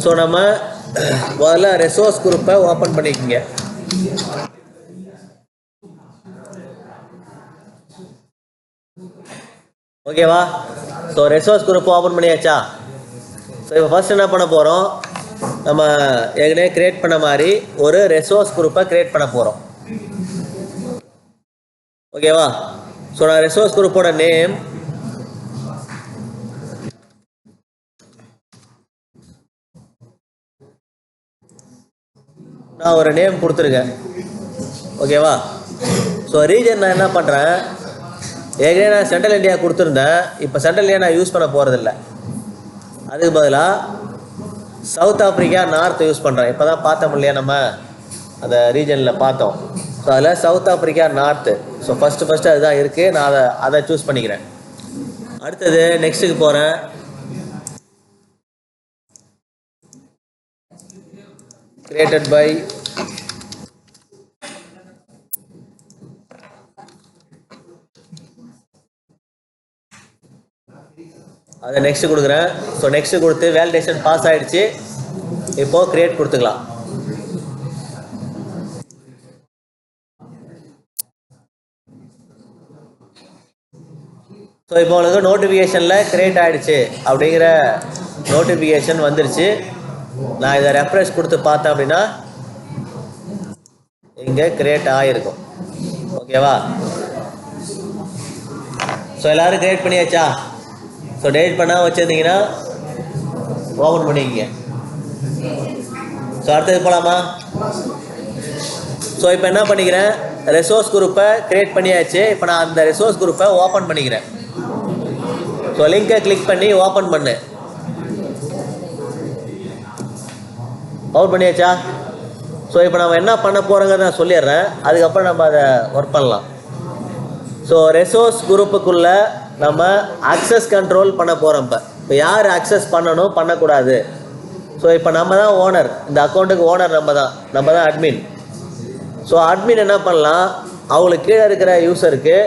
So நம்ம முதல்ல resource குரூப்பை ஓப்பன் பண்ணிக்கோங்க. ஓகேவா? ஸோ ரிசோர்ஸ் குரூப் ஓப்பன் பண்ணியாச்சா? ஸோ இப்போ ஃபர்ஸ்ட் என்ன பண்ண போகிறோம், நம்ம ஏற்கனவே கிரியேட் பண்ண மாதிரி ஒரு ரிசோர்ஸ் குரூப்பை கிரியேட் பண்ண போகிறோம். ஓகேவா? ஸோ நான் ரிசோர்ஸ் குரூப்போட நேம் நான் ஒரு நேம் கொடுத்துருக்கேன். ஓகேவா? ஸோ ரீஜன் நான் என்ன பண்ணுறேன், ஏற்கனவே நான் சென்ட்ரல் இந்தியா கொடுத்துருந்தேன். இப்போ சென்ட்ரல் இந்தியா நான் யூஸ் பண்ண போகிறதில்ல. அதுக்கு பதிலாக சவுத் ஆஃப்ரிக்கா நார்த் யூஸ் பண்ணுறேன். இப்போ தான் பார்த்தோம் இல்லையா, நம்ம அந்த ரீஜனில் பார்த்தோம். ஸோ அதில் south Africa north. So first அதுதான் இருக்குது. நான் அதை சூஸ் பண்ணிக்கிறேன். அடுத்தது நெக்ஸ்ட்டுக்கு போகிறேன். கிரியேட்டட் பை அதை நெக்ஸ்ட் கொடுக்குறேன். ஸோ நெக்ஸ்ட் கொடுத்து வேலிடேஷன் பாஸ் ஆகிடுச்சு. இப்போது கிரியேட் கொடுத்துக்கலாம். ஸோ இப்போ உங்களுக்கு நோட்டிஃபிகேஷனில் கிரியேட் ஆகிடுச்சு அப்படிங்கிற நோட்டிஃபிகேஷன் வந்துருச்சு. நான் இதை ரெஃப்ரெஷ் கொடுத்து பார்த்தேன் அப்படின்னா இங்கே கிரியேட் ஆகிருக்கும். ஓகேவா? ஸோ எல்லோரும் கிரியேட் பண்ணியாச்சா? ஸோ டெலிட் பண்ணால் வச்சுருந்தீங்கன்னா ஓப்பன் பண்ணிக்கங்க. ஸோ அடுத்தது போகலாமா? ஸோ இப்போ என்ன பண்ணிக்கிறேன், ரிசோர்ஸ் குரூப்பை கிரியேட் பண்ணியாச்சு. இப்போ நான் அந்த ரிசோர்ஸ் குரூப்பை ஓப்பன் பண்ணிக்கிறேன். ஸோ லிங்கை கிளிக் பண்ணி ஓப்பன் பண்ணு. ஓப்பன் பண்ணியாச்சா? ஸோ இப்போ நம்ம என்ன பண்ண போகிறோங்கிறத நான் சொல்லிடுறேன். அதுக்கப்புறம் நம்ம அதை ஒர்க் பண்ணலாம். ஸோ ரிசோர்ஸ் குரூப்புக்குள்ளே நம்ம அக்சஸ் கண்ட்ரோல் பண்ண போகிறோம். இப்போ யார் அக்சஸ் பண்ணணும் பண்ணக்கூடாது. ஸோ இப்போ நம்ம தான் ஓனர், இந்த அக்கௌண்ட்டுக்கு ஓனர் நம்ம தான் அட்மின். ஸோ அட்மின் என்ன பண்ணலாம், அவங்களுக்கு கீழே இருக்கிற யூஸருக்கு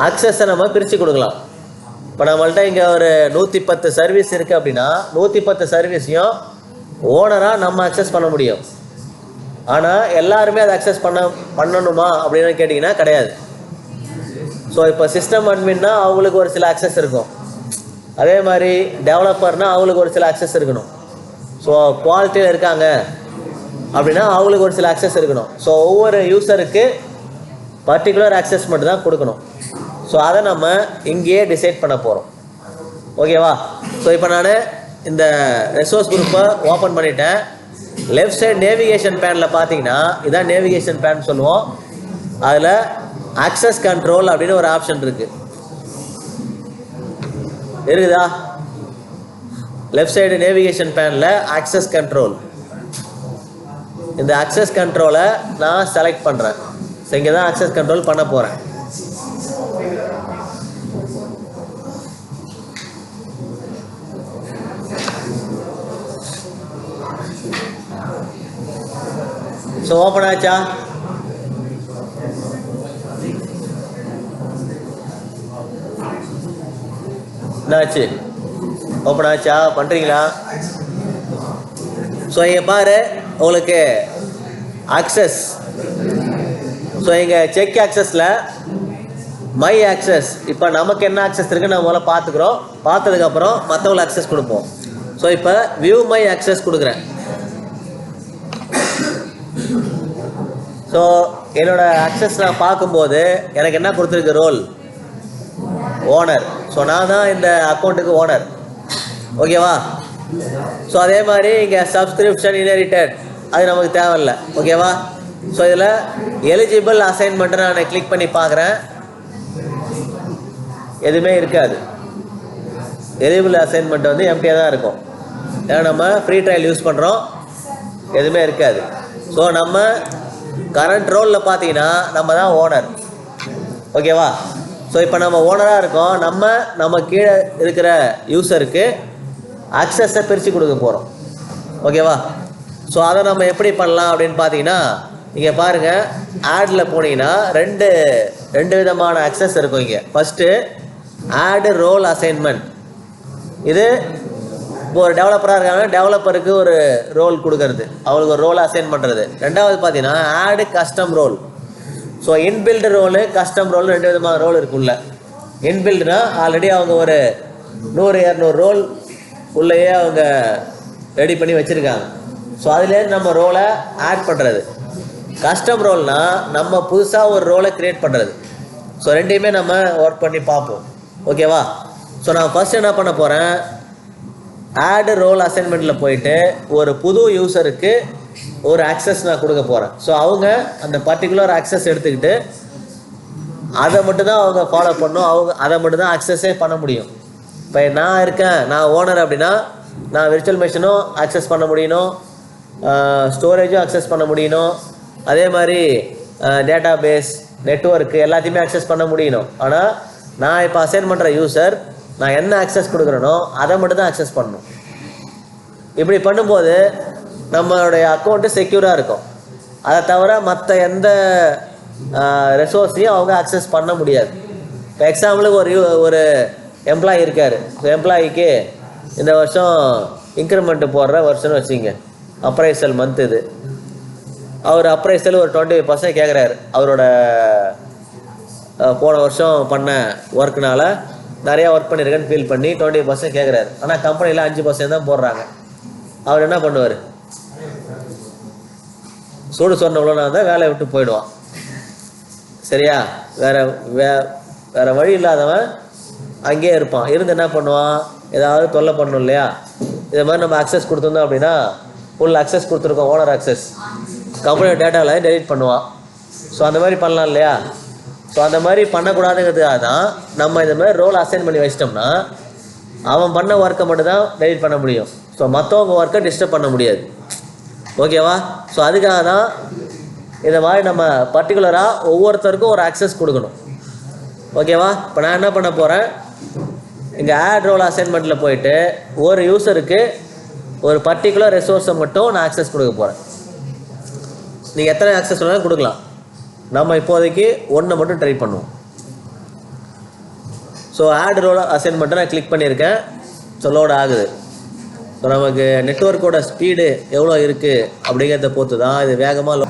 அக்சஸை நம்ம பிரித்து கொடுக்கலாம். இப்போ நம்மள்ட்ட இங்கே ஒரு 110 சர்வீஸ் இருக்குது அப்படின்னா 110 சர்வீஸையும் ஓனராக நம்ம அக்சஸ் பண்ண முடியும். ஆனால் எல்லாருமே அதை அக்சஸ் பண்ணணுமா அப்படின்னு கேட்டிங்கன்னா கிடையாது. ஸோ இப்போ சிஸ்டம் அட்மின்னா அவங்களுக்கு ஒரு சில அக்சஸ் இருக்கும். அதே மாதிரி டெவலப்பர்னால் அவங்களுக்கு ஒரு சில அக்சஸ் இருக்கணும். ஸோ குவாலிட்டியில் இருக்காங்க அப்படின்னா அவங்களுக்கு ஒரு சில அக்சஸ் இருக்கணும். ஸோ ஒவ்வொரு யூஸருக்கு பர்டிகுலர் அக்சஸ் மட்டும் தான் கொடுக்கணும். ஸோ அதை நம்ம இங்கேயே டிசைட் பண்ண போகிறோம். ஓகேவா? ஸோ இப்போ நான் இந்த ரிசோர்ஸ் குரூப்பை ஓப்பன் பண்ணிட்டேன். லெஃப்ட் சைடு நேவிகேஷன் பேனில் பார்த்தீங்கன்னா இதான் நேவிகேஷன் பேன் சொல்லுவோம். அதில் அக்சஸ் கண்ட்ரோல் அப்படின்னு ஒரு ஆப்ஷன் இருக்குதா? லெஃப்ட் சைடு நேவிகேஷன் பேனில் அக்சஸ் கண்ட்ரோல், இந்த அக்சஸ் கண்ட்ரோலை நான் செலக்ட் பண்ணுறேன். ஸோ இங்கே தான் அக்சஸ் கண்ட்ரோல் பண்ண போகிறேன். ஸோ ஓப்பன் ஆச்சா? என்னாச்சு? ஓப்பன் ஆச்சா? பண்ணுறீங்களா? ஸோ இங்கே பாரு உங்களுக்கு அக்சஸ். ஸோ இங்கே செக் ஆக்சஸில் மை ஆக்சஸ். இப்போ நமக்கு என்ன ஆக்சஸ் இருக்குன்னு நம்ம முதல்ல பார்த்துக்குறோம். பார்த்ததுக்கப்புறம் மற்றவங்களுக்கு அக்சஸ் கொடுப்போம். ஸோ இப்போ வியூ மை ஆக்சஸ் கொடுக்குறேன். ஸோ என்னோடய அக்சஸ் நான் பார்க்கும்போது எனக்கு என்ன கொடுத்துருக்கு, ரோல் ஓனர். ஸோ நான் தான் இந்த அக்கௌண்ட்டுக்கு ஓனர். ஓகேவா? ஸோ அதே மாதிரி இங்கே சப்ஸ்கிரிப்ஷன் இன்ஹெரிட்டட் அது நமக்கு தேவையில்லை. ஓகேவா? ஸோ இதில் எலிஜிபிள் அசைன்மெண்ட்டை நான் கிளிக் பண்ணி பார்க்குறேன். எதுவுமே இருக்காது. எலிஜிபிள் அசைன்மெண்ட் வந்து எம்டியாக தான் இருக்கும். ஏன்னா நம்ம ஃப்ரீ ட்ரையல் யூஸ் பண்ணுறோம். எதுவுமே இருக்காது. ஸோ நம்ம கரண்ட் ரோலில் பார்த்தீங்கன்னா நம்ம தான் ஓனர். ஓகேவா? ஸோ இப்போ நம்ம ஓனராக இருக்கோம். நம்ம கீழே இருக்கிற யூஸருக்கு அக்சஸை பிரித்து கொடுக்க போகிறோம். ஓகேவா? ஸோ அதை நம்ம எப்படி பண்ணலாம் அப்படின்னு பார்த்தீங்கன்னா இங்கே பாருங்கள், ஆடில் போனீங்கன்னா ரெண்டு விதமான அக்சஸ் இருக்கும். இங்கே ஃபஸ்ட்டு ஆடு ரோல் அசைன்மெண்ட். இது இப்போ ஒரு டெவலப்பராக இருக்காங்க, டெவலப்பருக்கு ஒரு ரோல் கொடுக்கறது, அவங்களுக்கு ஒரு ரோலை அசைன் பண்ணுறது. ரெண்டாவது பார்த்தீங்கன்னா ஆடு custom role. So inbuilt role custom role 2 விதமான ரோல் இருக்குள்ள. இன்பில்டுனா ஆல்ரெடி அவங்க ஒரு 100-200 ரோல் உள்ளேயே அவங்க ரெடி பண்ணி வச்சுருக்காங்க. ஸோ அதுலேருந்து நம்ம ரோலை ஆட் பண்ணுறது. கஸ்டம் ரோல்னால் நம்ம புதுசாக ஒரு ரோலை க்ரியேட் பண்ணுறது. ஸோ ரெண்டையுமே நம்ம ஒர்க் பண்ணி பார்ப்போம். ஓகேவா? ஸோ நான் ஃபஸ்ட் என்ன பண்ண போகிறேன், ஆட் ரோல் அசைன்மெண்ட்டில் போயிட்டு ஒரு புது யூஸருக்கு ஒரு ஆக்சஸ் நான் கொடுக்க போகிறேன். ஸோ அவங்க அந்த பர்டிகுலர் ஆக்சஸ் எடுத்துக்கிட்டு அதை மட்டும்தான் அவங்க ஃபாலோ பண்ணணும், அவங்க அதை மட்டும்தான் ஆக்சஸே பண்ண முடியும். இப்போ நான் இருக்கேன், நான் ஓனர் அப்படின்னா நான் விர்ச்சுவல் மெஷினும் ஆக்சஸ் பண்ண முடியணும், ஸ்டோரேஜும் ஆக்சஸ் பண்ண முடியணும், அதே மாதிரி டேட்டா பேஸ் நெட்வொர்க்கு எல்லாத்தையுமே ஆக்சஸ் பண்ண முடியணும். ஆனால் நான் இப்போ அசைன் பண்ணுற யூசர் நான் என்ன ஆக்சஸ் கொடுக்குறேனோ அதை மட்டும் தான் ஆக்சஸ் பண்ணணும். இப்படி பண்ணும்போது நம்மளுடைய அக்கௌண்ட்டு செக்யூராக இருக்கும். அதை தவிர மற்ற எந்த ரெசோர்ஸையும் அவங்க ஆக்சஸ் பண்ண முடியாது. இப்போ எக்ஸாம்பிளுக்கு ஒரு எம்ப்ளாயி இருக்கார். ஸோ எம்ப்ளாயிக்கு இந்த வருஷம் இன்க்ரிமெண்ட்டு போடுற வருஷம்னு வச்சுங்க, அப்ரைசல் மந்த் இது. அவர் அப்ரைசல் ஒரு 20% கேட்குறாரு. அவரோட போன வருஷம் பண்ண ஒர்க்குனால நிறையா ஒர்க் பண்ணியிருக்கேன்னு ஃபீல் பண்ணி 20% கேட்குறாரு. ஆனால் கம்பெனியில் 5% தான் போடுறாங்க. அவர் என்ன பண்ணுவார், சூடு சொன்னவளோனா தான் வேலையை விட்டு போயிடுவான். சரியா? வேறு வழி இல்லாதவன் அங்கேயே இருப்பான். இருந்து என்ன பண்ணுவான், ஏதாவது தொல்லை பண்ணணும் இல்லையா? இதை மாதிரி நம்ம அக்சஸ் கொடுத்துருந்தோம் அப்படின்னா ஃபுல் அக்சஸ் கொடுத்துருக்கோம், ஓனர் அக்சஸ், கம்பெனியோட டேட்டாவில் டெலிட் பண்ணுவான். ஸோ அந்த மாதிரி பண்ணலாம் இல்லையா? ஸோ அந்த மாதிரி பண்ணக்கூடாதுங்கிறதுக்காக தான் நம்ம இந்த மாதிரி ரோல் அசைன் பண்ணி வச்சிட்டோம்னா அவன் பண்ண ஒர்க்கை மட்டும் தான் டெலிட் பண்ண முடியும். ஸோ மற்றவங்க ஒர்க்கை டிஸ்டர்ப் பண்ண முடியாது. ஓகேவா? ஸோ அதுக்காக தான் இந்த மாதிரி நம்ம பர்டிகுலராக ஒவ்வொருத்தருக்கும் ஒரு ஆக்சஸ் கொடுக்கணும். ஓகேவா? இப்போ நான் என்ன பண்ண போகிறேன், இங்கே ஆட் ரோல் அசைன்மெண்ட்டில் போயிட்டு ஒரு யூஸருக்கு ஒரு பர்டிகுலர் ரெசோர்ஸை மட்டும் நான் ஆக்சஸ் கொடுக்க போகிறேன். நீங்கள் எத்தனை ஆக்சஸ் வேணாலும் கொடுக்கலாம். நம்ம இப்போதைக்கு ஒன்றை மட்டும் ட்ரை பண்ணுவோம். ஸோ ஆட் ரோல் அசைன்மெண்ட்டை நான் கிளிக் பண்ணியிருக்கேன். ஸோ லோட் ஆகுது. ஸோ நமக்கு நெட்வொர்க்கோட ஸ்பீடு எவ்வளோ இருக்குது அப்படிங்கிறத பொறுத்து தான் இது வேகமாக.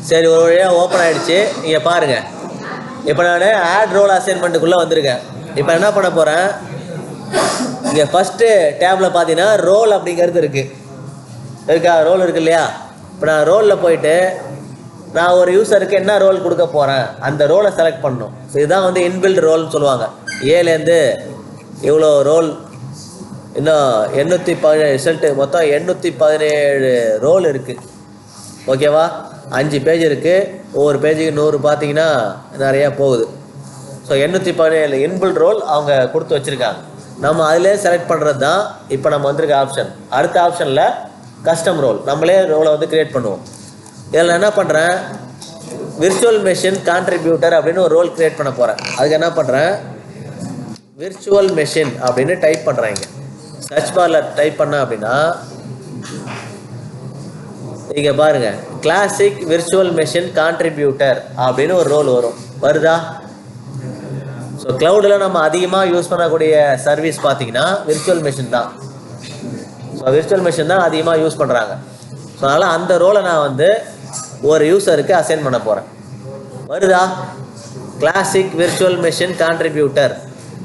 சரி, ஒரு வழியாக ஓப்பன் ஆகிடுச்சு. இங்கே பாருங்கள், இப்போ நான் ஆட் ரோல் அசைன்மெண்ட்டுக்குள்ளே வந்திருக்கேன். இப்போ என்ன பண்ண போகிறேன், இங்கே ஃபஸ்ட்டு டேபில் பார்த்தீங்கன்னா ரோல் அப்படிங்கிறது இருக்கா? ரோல் இருக்குது இல்லையா? இப்போ நான் ரோலில் போயிட்டு நான் ஒரு யூஸருக்கு என்ன ரோல் கொடுக்க போகிறேன் அந்த ரோலை செலக்ட் பண்ணணும். ஸோ இதுதான் வந்து இன்பில்ட் ரோல்னு சொல்லுவாங்க. ஏலேருந்து இவ்வளோ ரோல், இன்னும் 817 ரிசல்ட்டு, மொத்தம் 817 ரோல் இருக்குது. ஓகேவா? 5 பேஜ் இருக்குது. ஒவ்வொரு பேஜுக்கு 100 பார்த்தீங்கன்னா நிறையா போகுது. ஸோ 817 இன்பில்ட் ரோல் அவங்க கொடுத்து வச்சுருக்காங்க. நம்ம அதிலே செலக்ட் பண்ணுறது தான் இப்போ நம்ம வந்திருக்க ஆப்ஷன். அடுத்த ஆப்ஷனில் கஸ்டம் ரோல், நம்மளே ரோலை வந்து க்ரியேட் பண்ணுவோம். இதில் என்ன பண்ணுறேன், விர்ச்சுவல் மெஷின் கான்ட்ரிபியூட்டர் அப்படின்னு ஒரு ரோல் க்ரியேட் பண்ண போகிறேன். அதுக்கு என்ன பண்ணுறேன், விர்ச்சுவல் மெஷின் அப்படின்னு டைப் பண்ணுறேன். இங்கே சர்ச் பாரில் டைப் பண்ணேன் அப்படின்னா இங்கே பாருங்கள், கிளாசிக் விர்ச்சுவல் மெஷின் கான்ட்ரிபியூட்டர் அப்படின்னு ஒரு ரோல் வருதா? ஸோ க்ளவுடில் நம்ம அதிகமாக யூஸ் பண்ணக்கூடிய சர்வீஸ் பார்த்தீங்கன்னா விர்ச்சுவல் மெஷின் தான். ஸோ விர்ச்சுவல் மெஷின் தான் அதிகமாக யூஸ் பண்ணுறாங்க. ஸோ அதனால் அந்த ரோலை நான் வந்து ஒரு யூஸருக்கு அசைன் பண்ண போகிறேன். வருதா? Classic virtual machine contributor.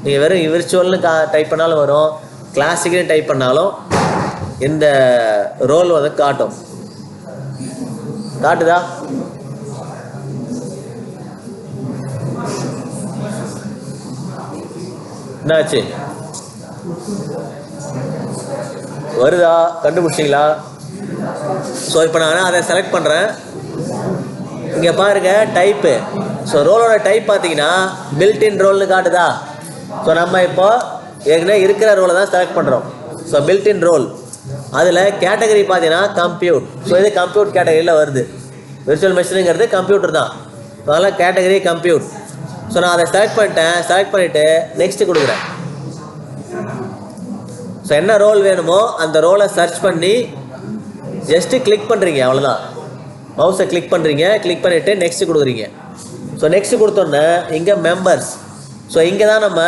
நீங்கள் வெறும் விர்ச்சுவல்னு டைப் பண்ணாலும் வரும், கிளாசிக்னு டைப் பண்ணாலும் இந்த ரோல் வந்து காட்டுதா? என்னாச்சு? வருதா? கண்டுபிடிச்சிங்களா? ஸோ இப்போ நான் அதை செலக்ட் பண்ணுறேன். இங்கே பாருங்கள் டைப்பு. ஸோ ரோலோட டைப் பார்த்தீங்கன்னா பில்ட்இன் ரோல்னு காட்டுதா? ஸோ நம்ம இப்போ ஏற்கனவே இருக்கிற ரோலை தான் செலக்ட் பண்ணுறோம். ஸோ பில்ட்இன் ரோல், அதில் கேட்டகரி பார்த்தீங்கன்னா கம்ப்யூட். ஸோ இது கம்ப்யூட் கேட்டகரியில் வருது. விர்ச்சுவல் மெஷினுங்கிறது கம்ப்யூட்டர் தான். அதனால் கேட்டகரி கம்ப்யூட். ஸோ நான் அதை செலக்ட் பண்ணிவிட்டு நெக்ஸ்ட்டு கொடுக்குறேன். ஸோ என்ன ரோல் வேணுமோ அந்த ரோலை சர்ச் பண்ணி ஜஸ்ட்டு கிளிக் பண்ணுறீங்க, அவ்வளோதான். மவுஸை கிளிக் பண்ணுறீங்க, கிளிக் பண்ணிவிட்டு நெக்ஸ்ட்டு கொடுக்குறீங்க. ஸோ நெக்ஸ்ட்டு கொடுத்தோன்னே இங்கே மெம்பர்ஸ். ஸோ இங்கே தான் நம்ம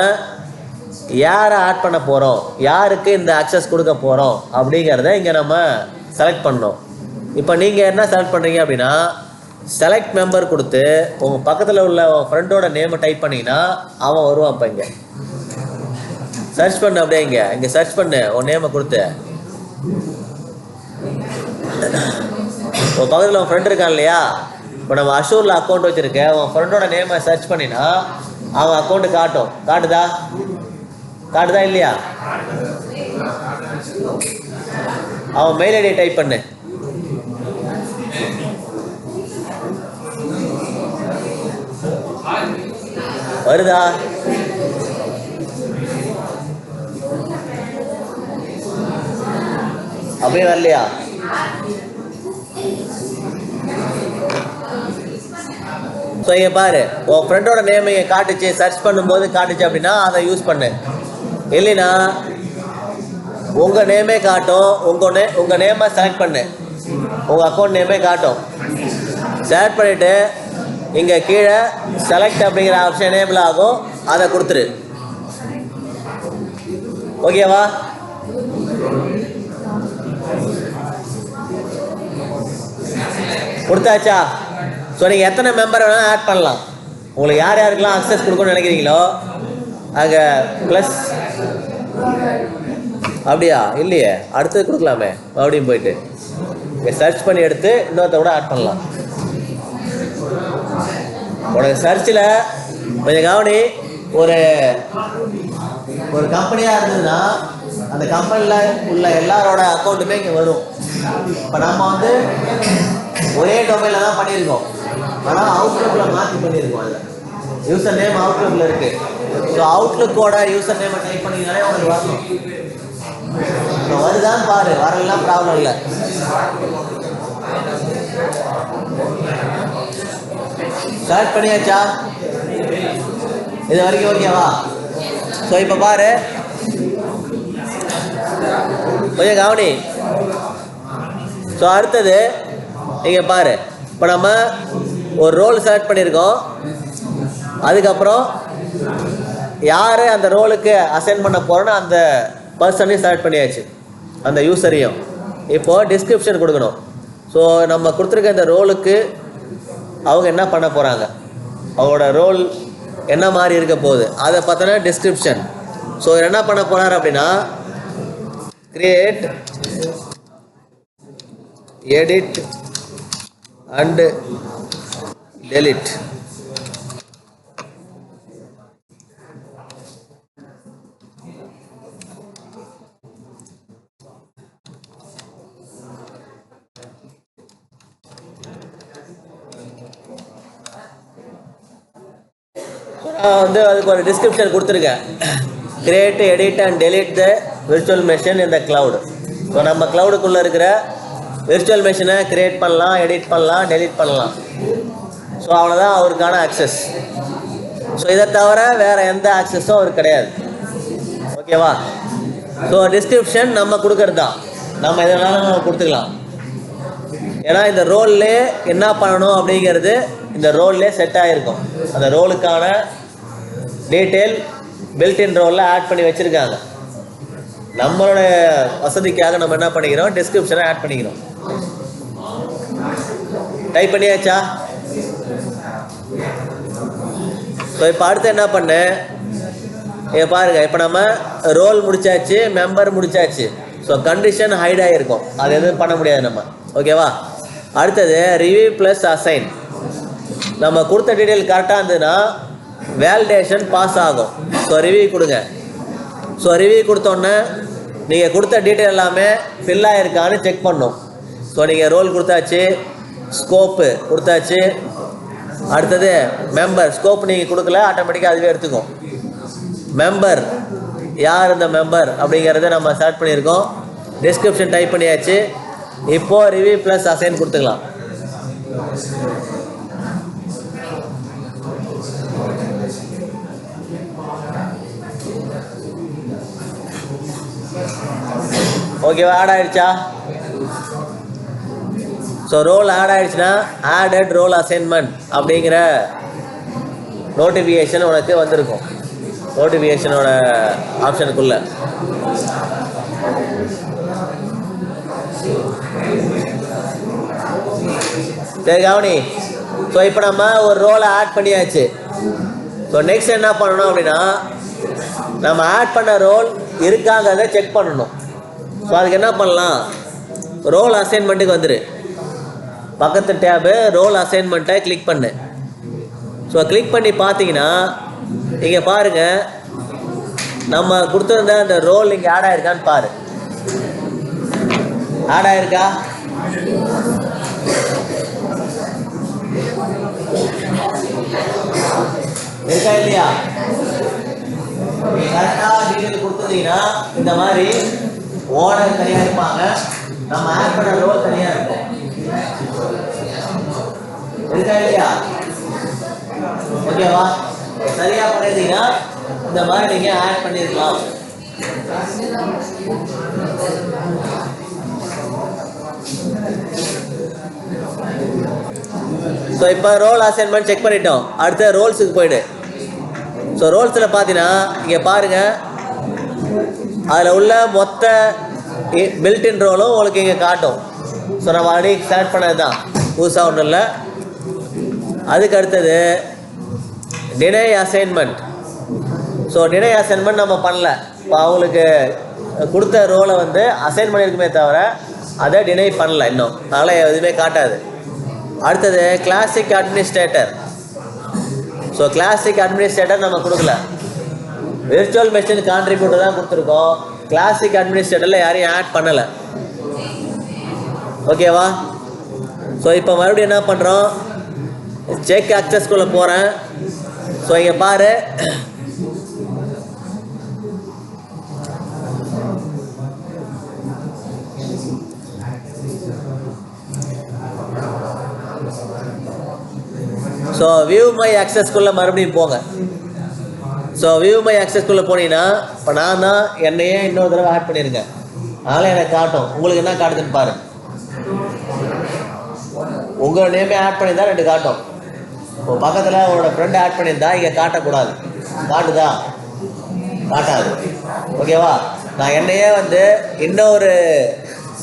யாரை ஆட் பண்ண போகிறோம், யாருக்கு இந்த அக்சஸ் கொடுக்க போகிறோம் அப்படிங்கிறத இங்கே நம்ம செலக்ட் பண்ணோம். இப்போ நீங்கள் என்ன செலக்ட் பண்ணுறீங்க அப்படின்னா, செலக்ட் மெம்பர் கொடுத்து உங்கள் பக்கத்தில் உள்ள ஃப்ரெண்டோட நேமை டைப் பண்ணிங்கன்னா அவன் வருவான். இப்போ இங்கே சர்ச் பண்ணு, அப்படியே இங்கே சர்ச் பண்ணு, உன் நேமை கொடுத்து உன் பக்கத்தில் உன் ஃப்ரெண்ட் இருக்கான் இல்லையா. இப்போ நம்ம அஷூரில் அக்கௌண்ட் வச்சுருக்கேன், உன் ஃப்ரெண்டோட நேமை சர்ச் பண்ணினா அவன் அக்கௌண்ட்டு காட்டும். காட்டுதா இல்லையா? அவன் மெயில் ஐடி டைப் பண்ணு. வருதா? அப்படியே வரலையா? ஸோ இங்கே பாரு, உன் ஃப்ரெண்டோட நேம் இங்கே காட்டுச்சு, சர்ச் பண்ணும்போது காட்டுச்சு அப்படின்னா அதை யூஸ் பண்ணு. இல்லைன்னா உங்கள் நேமே காட்டும், உங்கள் நேமை செலக்ட் பண்ணு, உங்கள் அக்கௌண்ட் நேமே காட்டும். செலக்ட் பண்ணிவிட்டு இங்கே கீழே செலக்ட் அப்படிங்கிற ஆப்ஷன் எனேபிள் ஆகும், அதை கொடுத்துரு. ஓகேவா? கொடுத்தாச்சா? ஸோ நீங்கள் எத்தனை மெம்பர் வேணால் ஆட் பண்ணலாம். உங்களுக்கு யார் யாருக்கெல்லாம் அக்சஸ் கொடுக்கணும்னு நினைக்கிறீங்களோ அங்கே ப்ளஸ். அப்படியா? இல்லையே, அடுத்தது கொடுக்கலாமே. மறுபடியும் போயிட்டு இங்கே சர்ச் பண்ணி எடுத்து இன்னொருத்த கூட ஆட் பண்ணலாம். உனக்கு சர்ச்சில் கொஞ்சம் கவனி, ஒரு கம்பெனியாக இருந்ததுன்னா அந்த கம்பெனியில் உள்ள எல்லாரோட அக்கௌண்ட்டுமே இங்கே வரும். இப்போ நம்ம வந்து ஒரே டொமைனில் தான் பண்ணியிருக்கோம், ஆனால் அவுட்லுக்கில் மாற்றி பண்ணியிருக்கோம். அதில் யூசர் நேம் அவுட்லுக்கில் இருக்குது. ஸோ அவுட்லுக்கோட யூசர் நேமை டைப் பண்ணிங்கனாலே உங்களுக்கு வரணும். இப்போ வருதான்னு பாரு, வரலாம் ப்ராப்ளம் இல்லை. ஸ்டார்ட் பண்ணியாச்சா? இது வரைக்கும் ஓகேவா? ஸோ இப்போ பாரு, கொஞ்சம் கவனி. ஸோ அடுத்தது இங்கே பாரு, இப்போ நம்ம ஒரு ரோல் செலக்ட் பண்ணியிருக்கோம். அதுக்கப்புறம் யார் அந்த ரோலுக்கு அசைன் பண்ண போகிறோன்னு அந்த பர்சனையும் செலக்ட் பண்ணியாச்சு, அந்த யூசரையும். இப்போது டிஸ்கிரிப்ஷன் கொடுக்கணும். ஸோ நம்ம கொடுத்துருக்க இந்த ரோலுக்கு அவங்க என்ன பண்ண போகிறாங்க, அவங்களோட ரோல் என்ன மாதிரி இருக்க போகுது அதை பார்த்தோன்னா டிஸ்கிரிப்ஷன். ஸோ என்ன பண்ண போகிறார் அப்படின்னா, கிரியேட், எடிட் அண்ட் டெலிட். நான் வந்து அதுக்கு ஒரு டிஸ்கிரிப்ஷன் கொடுத்துருக்கேன். Create, edit and delete the virtual machine in the cloud. So நம்ம கிளவுடுக்குள்ளே இருக்கிற விர்ச்சுவல் மெஷினை கிரியேட் பண்ணலாம், எடிட் பண்ணலாம், டெலிட் பண்ணலாம். ஸோ அவ்வளோதான் அவருக்கான ஆக்சஸ். ஸோ இதை தவிர வேறு எந்த ஆக்சஸும் அவருக்கு கிடையாது. ஓகேவா? ஸோ டிஸ்கிரிப்ஷன் நம்ம கொடுக்கறது தான், நம்ம எதனாலும் நம்ம கொடுத்துக்கலாம். ஏன்னா இந்த ரோல்லே என்ன பண்ணணும் அப்படிங்கிறது இந்த ரோல்லே செட் ஆகிருக்கும். அந்த ரோலுக்கான டீட்டெயில் பில்டின் ரோலில் ஆட் பண்ணி வச்சுருக்காங்க. நம்மளோட வசதிக்காக நம்ம என்ன பண்ணிக்கிறோம், டிஸ்கிரிப்ஷனை ஆட் பண்ணிக்கிறோம். டைப் பண்ணியாச்சா? ஸோ இப்போ அடுத்து என்ன பண்ணு, இங்கே பாருங்கள். இப்போ நம்ம ரோல் முடிச்சாச்சு, மெம்பர் முடிச்சாச்சு. ஸோ கண்டிஷன் ஹைட் ஆகிருக்கும், அது எதுவும் பண்ண முடியாது நம்ம. ஓகேவா? அடுத்தது ரிவ்யூ ப்ளஸ் அசைன். நம்ம கொடுத்த டீட்டெயில் கரெக்டாக இருந்ததுன்னா வேலிடேஷன் பாஸ் ஆகும். ஸோ ரிவ்யூ கொடுங்க. ஸோ ரிவ்யூ கொடுத்தோன்னே நீங்கள் கொடுத்த டீட்டெயில் எல்லாமே ஃபில் ஆகிருக்கான்னு செக் பண்ணணும். ஸோ நீங்கள் ரோல் கொடுத்தாச்சு, ஸ்கோப்பு கொடுத்தாச்சு. அடுத்தது மெம்பர். ஸ்கோப் நீங்கள் கொடுக்கல, ஆட்டோமேட்டிக்காக அதுவே எடுத்துக்கும். மெம்பர், யார் இந்த மெம்பர் அப்படிங்கிறத நம்ம செலக்ட் பண்ணியிருக்கோம். டிஸ்கிரிப்ஷன் டைப் பண்ணியாச்சு. இப்போது ரிவ்யூ ப்ளஸ் அசைன் கொடுத்துக்கலாம். ஓகேவா? ஆட் ஆகிடுச்சா? ஸோ ரோல் ஆட் ஆகிடுச்சுன்னா ஆடட் ரோல் அசைன்மெண்ட் அப்படிங்கிற நோட்டிஃபிகேஷன் உனக்கு வந்திருக்கும். நோட்டிஃபிகேஷனோட ஆப்ஷனுக்குள்ள. சரி கவனி. ஸோ இப்போ நம்ம ஒரு ரோலை ஆட் பண்ணியாச்சு. ஸோ நெக்ஸ்ட் என்ன பண்ணணும் அப்படின்னா, நம்ம ஆட் பண்ண ரோல் இருக்காங்கிறத செக் பண்ணணும். ஸோ அதுக்கு என்ன பண்ணலாம், ரோல் அசைன்மெண்ட்டுக்கு வந்துடு. பக்கத்து டேபு ரோல் அசைன்மெண்ட்டை கிளிக் பண்ணு. ஸோ கிளிக் பண்ணி பார்த்தீங்கன்னா இங்கே பாருங்கள், நம்ம கொடுத்துருந்த அந்த ரோல் இங்கே ஆட் ஆகிருக்கான்னு பாரு. ஆட் ஆகிருக்கா? இருக்கா இல்லையா? நீங்கள் கரெக்டாக டீட்டெயில் கொடுத்துருந்தீங்கன்னா இந்த மாதிரி ஓனர் தனியாக இருப்பாங்க, நம்ம ஆட் பண்ண ரோல் தனியாக இருக்கும். இருக்கா இல்லையா? ஓகேவா? சரியாக பண்ணியிருந்தீங்கன்னா இந்த மாதிரி நீங்கள் ஆட் பண்ணியிருக்கலாம். ஸோ இப்போ ரோல் அசைன்மெண்ட் செக் பண்ணிட்டோம். அடுத்த ரோல்ஸுக்கு போயிடு. ஸோ ரோல்ஸில் பார்த்தீங்கன்னா இங்கே பாருங்கள், அதில் உள்ள மொத்த பில்டின் ரோலும் உங்களுக்கு இங்கே காட்டும். ஸோ நம்ம ஆல்ரெடி செலக்ட் பண்ணது தான், புதுசாக ஒன்றும் இல்லை. அதுக்கு அடுத்தது deny assignment. So deny assignment நம்ம பண்ணல. இப்போ அவங்களுக்கு கொடுத்த ரோலை வந்து அசைன் பண்ணியிருக்குமே தவிர அதை டினை பண்ணல இன்னும், அதனால் எதுவுமே காட்டாது. அடுத்தது classic administrator. So classic administrator நம்ம கொடுக்கல, விர்ச்சுவல் மெஷின் கான்ட்ரிபியூட்டர் தான் கொடுத்துருக்கோம். கிளாசிக் அட்மினிஸ்ட்ரேட்டரில் யாரையும் ஆட் பண்ணலை. ஓகேவா? ஸோ இப்போ மறுபடியும் என்ன பண்ணுறோம், செக் அக்சஸ்குள்ளே போகிறேன். ஸோ இங்கே பாரு, ஸோ வியூ மை ஆக்சஸ்குள்ளே மறுபடியும் போங்க. ஸோ வியூ மை ஆக்சஸ்குள்ளே போனீங்கன்னா இப்போ நான் தான் என்னையே இன்னொரு தடவை ஆட் பண்ணியிருக்கேன், அதனால் எனக்கு காட்டும். உங்களுக்கு என்ன காட்டுதுன்னு பாரு. உங்கள் நேமே ஆட் பண்ணியிருந்தா 2 காட்டும். இப்போ பக்கத்தில் உங்களோட ஃப்ரெண்டு ஆட் பண்ணியிருந்தா இங்கே காட்டக்கூடாது. காட்டுதா? காட்டாது. ஓகேவா? நான் என்னையே வந்து இன்னொரு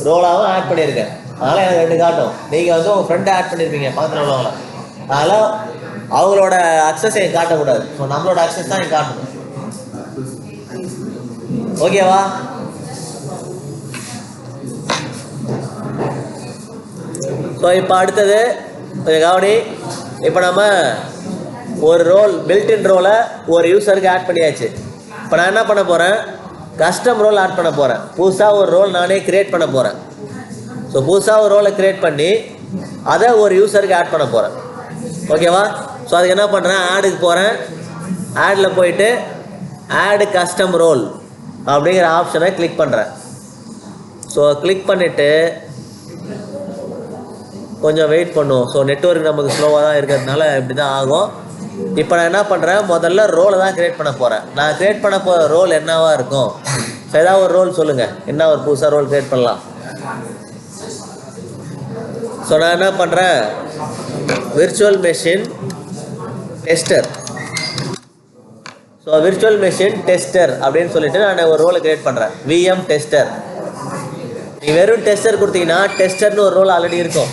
ரோலாகவும் ஆட் பண்ணியிருக்கேன், அதனால் எனக்கு 2 காட்டும். நீங்கள் வந்து உங்கள் ஃப்ரெண்டை ஆட் பண்ணியிருப்பீங்க பக்கத்தில் உள்ளவங்கள, அதனால் அவங்களோட அக்சஸ் எனக்கு காட்டக்கூடாது. ஸோ நம்மளோட அக்சஸ் தான் எனக்கு காட்டணும். ஓகேவா? ஸோ இப்போ அடுத்தது கவனி. இப்போ நம்ம ஒரு ரோல் பில்டின் ரோலை ஒரு யூஸருக்கு ஆட் பண்ணியாச்சு. இப்போ நான் என்ன பண்ண போகிறேன், கஸ்டம் ரோல் ஆட் பண்ண போகிறேன். புதுசாக ஒரு ரோல் நானே க்ரியேட் பண்ண போகிறேன். ஸோ புதுசாக ஒரு ரோலை க்ரியேட் பண்ணி அதை ஒரு யூஸருக்கு ஆட் பண்ண போகிறேன். ஓகேவா? ஸோ அதுக்கு என்ன பண்ணுறேன், ஆடுக்கு போகிறேன். ஆடில் போயிட்டு ஆடு கஸ்டம் ரோல் அப்படிங்கிற ஆப்ஷனை கிளிக் பண்ணுறேன். ஸோ கிளிக் பண்ணிவிட்டு கொஞ்சம் வெயிட் பண்ணுவோம். ஸோ நெட்வொர்க் நமக்கு ஸ்லோவாக தான் இருக்கிறதுனால இப்படி தான் ஆகும். இப்போ நான் என்ன பண்ணுறேன், முதல்ல ரோலை தான் க்ரியேட் பண்ண போகிறேன். நான் க்ரியேட் பண்ண போகிற ரோல் என்னவாக இருக்கும்? ஸோ ஏதாவது ஒரு ரோல் சொல்லுங்கள், என்ன ஒரு புதுசாக ரோல் க்ரியேட் பண்ணலாம். ஸோ நான் என்ன பண்ணுறேன், virtual machine tester. So virtual machine tester அப்படின்னு சொல்லிட்டு நான் ஒரு ரோலை க்ரியேட் பண்ணுறேன், விஎம் டெஸ்டர். நீங்கள் வெறும் டெஸ்டர் கொடுத்தீங்கன்னா டெஸ்டர்னு ஒரு ரோல் ஆல்ரெடி இருக்கும்,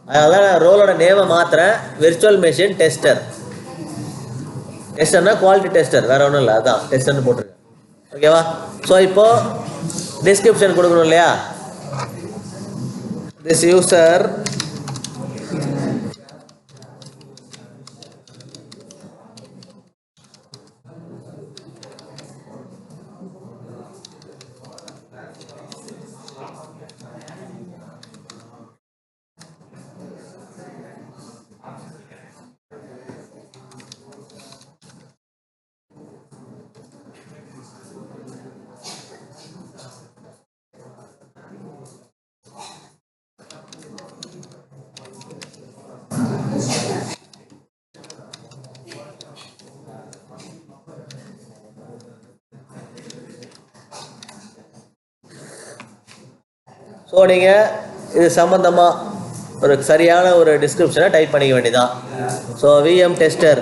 அதனால நான் ரோலோட நேமை மாற்றுறேன், விர்ச்சுவல் மெஷின் டெஸ்டர். டெஸ்டர்னா குவாலிட்டி டெஸ்டர், வேறு ஒன்றும் இல்லை, அதான் டெஸ்டர்னு போட்டிருக்கேன். ஓகேவா? ஸோ இப்போது டிஸ்கிரிப்ஷன் கொடுக்கணும் இல்லையா, this user ஸோ நீங்கள் இது சம்மந்தமாக ஒரு சரியான ஒரு டிஸ்கிரிப்ஷனை டைப் பண்ணிக்க வேண்டியதான். So VM tester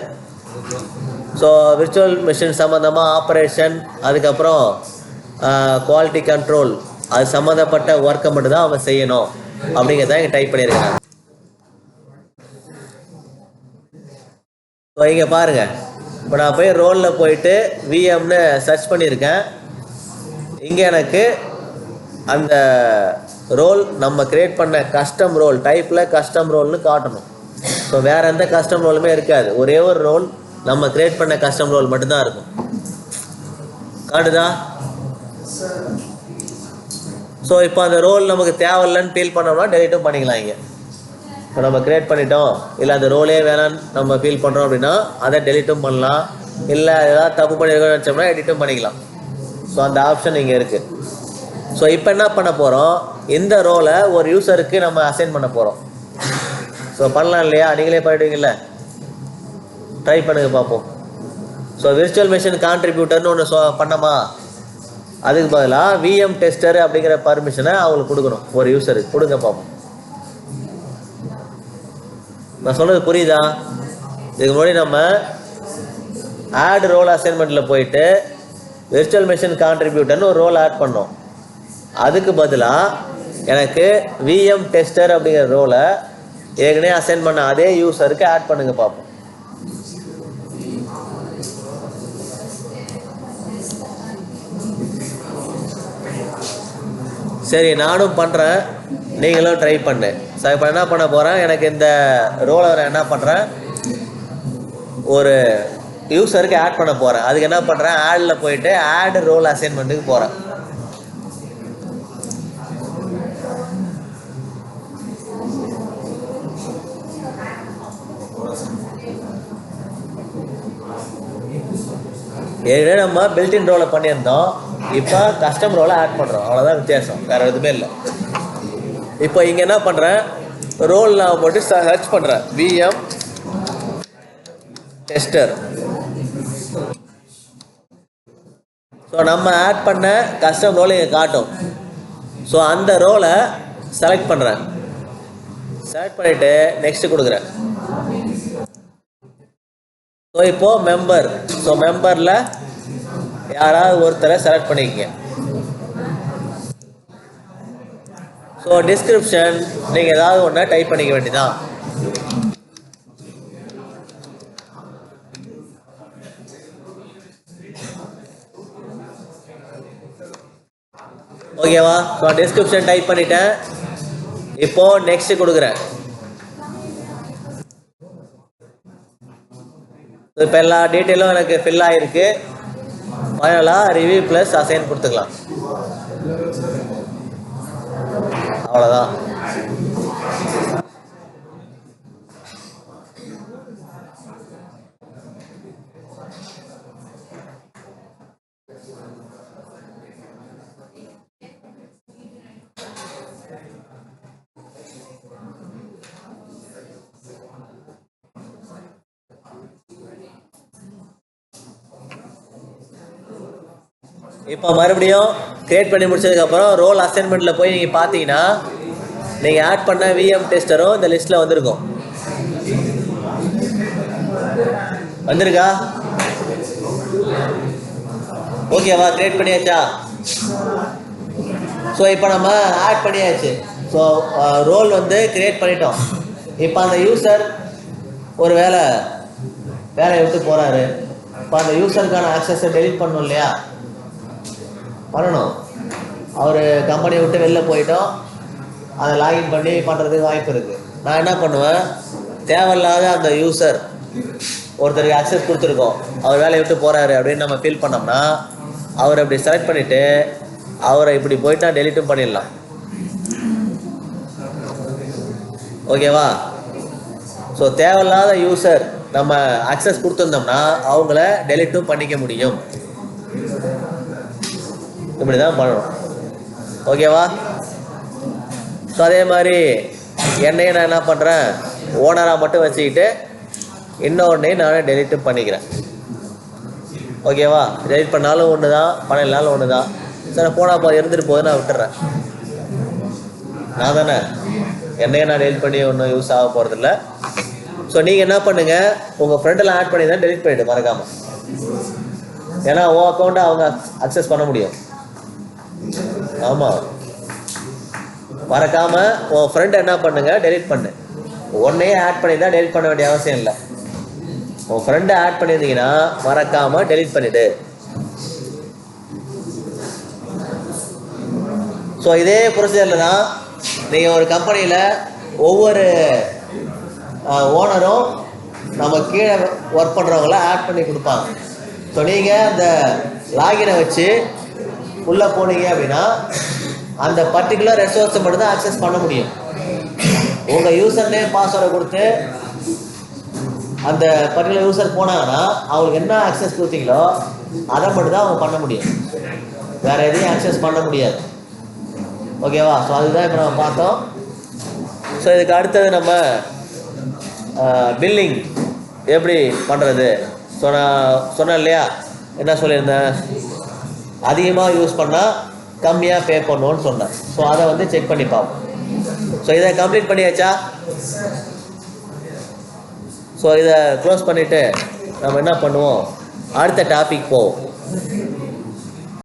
so virtual machine சம்மந்தமாக ஆப்ரேஷன், அதுக்கப்புறம் குவாலிட்டி கண்ட்ரோல், அது சம்மந்தப்பட்ட ஒர்க்கை மட்டும் தான் அவன் செய்யணும் அப்படிங்கிறத இங்கே டைப் பண்ணியிருக்கேன். ஸோ இங்கே பாருங்கள், இப்போ நான் போய் ரோலில் போயிட்டு விஎம்னு சர்ச் பண்ணியிருக்கேன். இங்கே எனக்கு அந்த ரோல் நம்ம கிரியேட் பண்ண கஸ்டம் ரோல் டைப்பில் கஸ்டம் ரோல்னு காட்டணும். ஸோ வேறு எந்த கஸ்டம் ரோலுமே இருக்காது, ஒரே ஒரு ரோல் நம்ம கிரியேட் பண்ண கஸ்டம் ரோல் மட்டும்தான் இருக்கும். காட்டுதா? ஸோ இப்போ அந்த ரோல் நமக்கு தேவையில்லைன்னு ஃபீல் பண்ணோம்னா டெலிட்டும் பண்ணிக்கலாம். இங்கே இப்போ நம்ம கிரியேட் பண்ணிட்டோம், இல்லை அந்த ரோலே வேணான்னு நம்ம ஃபீல் பண்ணுறோம் அப்படின்னா அதை டெலிட்டும் பண்ணலாம், இல்லை ஏதாவது தப்பு பண்ணியிருக்கோம்னு நினச்சோம்னா எடிட்டும் பண்ணிக்கலாம். ஸோ அந்த ஆப்ஷன் இங்கே இருக்குது. ஸோ இப்போ என்ன பண்ண போகிறோம், இந்த ரோலை ஒரு யூஸருக்கு நம்ம அசைன் பண்ண போகிறோம். ஸோ பண்ணலாம் இல்லையா? நீங்களே பண்ணிடுவீங்கல்ல, ட்ரை பண்ணுங்க பார்ப்போம். ஸோ விர்ச்சுவல் மிஷின் கான்ட்ரிபியூட்டர்னு ஒன்று பண்ணமா, அதுக்கு பதிலாக விஎம் டெஸ்டர் அப்படிங்கிற பர்மிஷனை அவங்களுக்கு கொடுக்கணும், ஒரு யூஸருக்கு கொடுங்க பார்ப்போம். நான் சொல்கிறது புரியுதா? இதுக்கு முன்னாடி நம்ம ஆட் ரோல் அசைன்மெண்ட்டில் போயிட்டு விர்ச்சுவல் மிஷின் கான்ட்ரிபியூட்டர்னு ஒரு ரோல் ஆட் பண்ணோம். அதுக்கு பதிலாக எனக்கு விஎம் டெஸ்டர் அப்படிங்கிற ரோலை ஏற்கனவே அசைன் பண்ண அதே யூஸருக்கு ஆட் பண்ணுங்க பார்ப்போம். சரி, நானும் பண்ணுறேன், நீங்களும் ட்ரை பண்ணு. ஸோ இப்போ என்ன பண்ண போகிறேன், எனக்கு இந்த ரோலை என்ன பண்ணுறேன், ஒரு யூஸருக்கு ஆட் பண்ண போகிறேன். அதுக்கு என்ன பண்ணுறேன், ஆடில் போயிட்டு ஆட் ரோல் அசைன்மெண்ட்டுக்கு போகிறேன். ஏற்கனவே நம்ம பில்டின் ரோலை பண்ணியிருந்தோம், இப்போ கஸ்டம் ரோலை ஆட் பண்ணுறோம், அவ்வளோதான் வித்தியாசம், வேறு எதுவுமே இல்லை. இப்போ இங்கே என்ன பண்ணுறேன், ரோல் நான் போட்டு சர்ச் பண்ணுறேன் விஎம் டெஸ்டர். ஸோ நம்ம ஆட் பண்ண கஸ்டம் ரோல் இங்கே காட்டும். ஸோ அந்த ரோலை செலக்ட் பண்ணுறேன், செலக்ட் பண்ணிவிட்டு நெக்ஸ்ட்டு கொடுக்குறேன். ஸோ இப்போது மெம்பர், ஸோ மெம்பரில் யாராவது ஒருத்தரை செலக்ட் பண்ணிக்கங்க. ஸோ டிஸ்கிரிப்ஷன் நீங்கள் ஏதாவது ஒன்றை டைப் பண்ணிக்க வேண்டியதான். ஓகேவா? ஸோ டிஸ்கிரிப்ஷன் டைப் பண்ணிட்டேன். இப்போது நெக்ஸ்ட்டு கொடுக்குறேன். இப்போ எல்லா டீட்டெயிலும் எனக்கு ஃபில் ஆகிருக்கு. ஃபைனலாக ரிவ்யூ ப்ளஸ் அசைன் கொடுத்துக்கலாம், அவ்வளோதான். இப்போ மறுபடியும் கிரியேட் பண்ணி முடிச்சதுக்கப்புறம் ரோல் அசைன்மெண்ட்டில் போய் நீங்கள் பார்த்தீங்கன்னா நீங்கள் ஆட் பண்ண விஎம் டெஸ்டரும் இந்த லிஸ்ட்டில் வந்திருக்கும். வந்திருக்கா? ஓகேவா? கிரியேட் பண்ணியாச்சா? ஸோ இப்போ நம்ம ஆட் பண்ணியாச்சு. ஸோ ரோல் வந்து கிரியேட் பண்ணிட்டோம். இப்போ அந்த யூசர் ஒரு வேலையை விட்டு போகிறாரு. இப்போ அந்த யூசருக்கான ஆக்சஸை டெலிட் பண்ணணும் இல்லையா? பண்ணணும். அவர் கம்பெனியை விட்டு வெளில போயிட்டோம், அதை லாகின் பண்ணி பண்ணுறதுக்கு வாய்ப்பு இருக்குது. நான் என்ன பண்ணுவேன், தேவையில்லாத அந்த யூசர் ஒருத்தருக்கு அக்சஸ் கொடுத்துருக்கோம், அவர் வேலையை விட்டு போகிறாரு அப்படின்னு நம்ம ஃபீல் பண்ணோம்னா அவரை இப்படி செலக்ட் பண்ணிவிட்டு அவரை இப்படி போயிட்டா டெலிட்டும் பண்ணிடலாம். ஓகேவா? ஸோ தேவையில்லாத யூசர் நம்ம அக்சஸ் கொடுத்துருந்தோம்னா அவங்கள டெலிட்டும் பண்ணிக்க முடியும். இப்படி தான் பண்ணணும். ஓகேவா? ஸோ அதே மாதிரி என்னையும் நான் என்ன பண்ணுறேன், ஓனராக மட்டும் வச்சுக்கிட்டு இன்னொன்னையும் நான் டெலிட்டும் பண்ணிக்கிறேன். ஓகேவா? டெலிட் பண்ணாலும் ஒன்று தான், பண்ணலாலும் ஒன்று தான். சரி, போனால் போது இருந்துட்டு போது நான் விட்டுறேன். நான் தானே, என்னையும் நான் டெலிட் பண்ணி ஒன்றும் யூஸ் ஆக போகிறதில்ல. ஸோ நீங்கள் என்ன பண்ணுங்கள், உங்கள் ஃப்ரெண்டெல்லாம் ஆட் பண்ணி தான் டெலிட் பண்ணிவிட்டு மறக்காமல். ஏன்னா உன் அக்கௌண்ட்டை அவங்க அக்சஸ் பண்ண முடியும். ஆமாம், மறக்காமல் உன் ஃப்ரெண்ட் என்ன பண்ணுங்க, டெலிட் பண்ணு. ஒன்றையே ஆட் பண்ணியிருந்தா டெலிட் பண்ண வேண்டிய அவசியம் இல்லை. உன் ஃப்ரெண்டை ஆட் பண்ணியிருந்தீங்கன்னா மறக்காமல் டெலிட் பண்ணிவிடு. ஸோ இதே ப்ரொசீஜரில் தான் நீங்கள் ஒரு கம்பெனியில் ஒவ்வொரு ஓனரும் நம்ம கீழே ஒர்க் பண்ணுறவங்கள ஆட் பண்ணி கொடுப்பாங்க. ஸோ நீங்கள் அந்த லாகினை வச்சு உள்ளே போனீங்க அப்படின்னா அந்த பர்டிகுலர் ரெசோர்ஸை மட்டும் தான் ஆக்சஸ் பண்ண முடியும். உங்கள் யூசர் நேம் பாஸ்வேர்டை கொடுத்து அந்த பர்டிகுலர் யூசர் போனாங்கன்னா அவங்களுக்கு என்ன ஆக்சஸ் கொடுத்தீங்களோ அதை மட்டும் தான் அவங்க பண்ண முடியும். வேறு எதையும் ஆக்சஸ் பண்ண முடியாது. ஓகேவா? ஸோ அதுதான் இப்போ நம்ம பார்த்தோம். ஸோ இதுக்கு அடுத்தது நம்ம பில்லிங் எப்படி பண்ணுறது. ஸோ நான் சொன்னேன் இல்லையா, என்ன சொல்லியிருந்தேன், அதிகமாக யூஸ் பண்ணால் கம்மியாக பே பண்ணுவோன்னு சொன்னேன். ஸோ அதை வந்து செக் பண்ணி பார்ப்போம். ஸோ இதை கம்ப்ளீட் பண்ணியாச்சா? ஸோ இதை க்ளோஸ் பண்ணிவிட்டு நம்ம என்ன பண்ணுவோம், அடுத்த டாபிக் போவோம்.